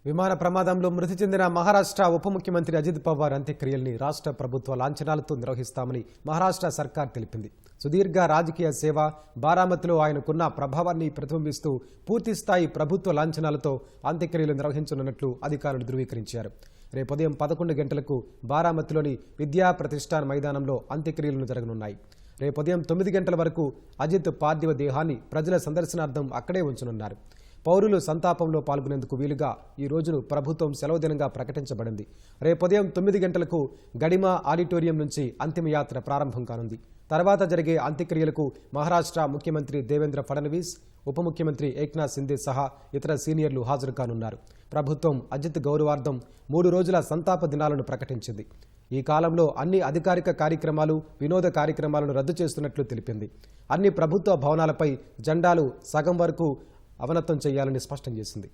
విమాన ప్రమాదంలో మృతి చెందిన మహారాష్ట్ర ఉప ముఖ్యమంత్రి అజిత్ పవార్ అంత్యక్రియల్ని రాష్ట్ర ప్రభుత్వ లాంఛనాలతో నిర్వహిస్తామని మహారాష్ట్ర సర్కార్ తెలిపింది. సుదీర్ఘ రాజకీయ సేవ, బారామతిలో ఆయనకున్న ప్రభావాన్ని ప్రతిబింబిస్తూ పూర్తిస్థాయి ప్రభుత్వ లాంఛనాలతో అంత్యక్రియలు నిర్వహించనున్నట్లు అధికారులు ధృవీకరించారు. రేపు ఉదయం 11 గంటలకు బారామతిలోని విద్యా ప్రతిష్టాన్ మైదానంలో అంత్యక్రియలు జరగనున్నాయి. రేపు ఉదయం 9 గంటల వరకు అజిత్ పార్థివ దేహాన్ని ప్రజల సందర్శనార్థం అక్కడే ఉంచనున్నారు. పౌరులు సంతాపంలో పాల్గొనేందుకు వీలుగా ఈ రోజును ప్రభుత్వం సెలవు దినంగా ప్రకటించబడింది. రేపు ఉదయం 9 గంటలకు గడిమా ఆడిటోరియం నుంచి అంతిమయాత్ర ప్రారంభం కానుంది. తర్వాత జరిగే అంత్యక్రియలకు మహారాష్ట్ర ముఖ్యమంత్రి దేవేంద్ర ఫడ్నవీస్, ఉప ముఖ్యమంత్రి ఏక్నాథ్ సింధే సహా ఇతర సీనియర్లు హాజరు కానున్నారు. ప్రభుత్వం అజిత్ గౌరవార్థం 3 రోజుల సంతాప దినాలను ప్రకటించింది. ఈ కాలంలో అన్ని అధికారిక కార్యక్రమాలు, వినోద కార్యక్రమాలను రద్దు చేస్తున్నట్లు తెలిపింది. అన్ని ప్రభుత్వ భవనాలపై జెండాలు సగం వరకు అవనతం చేయాలని స్పష్టం చేసింది.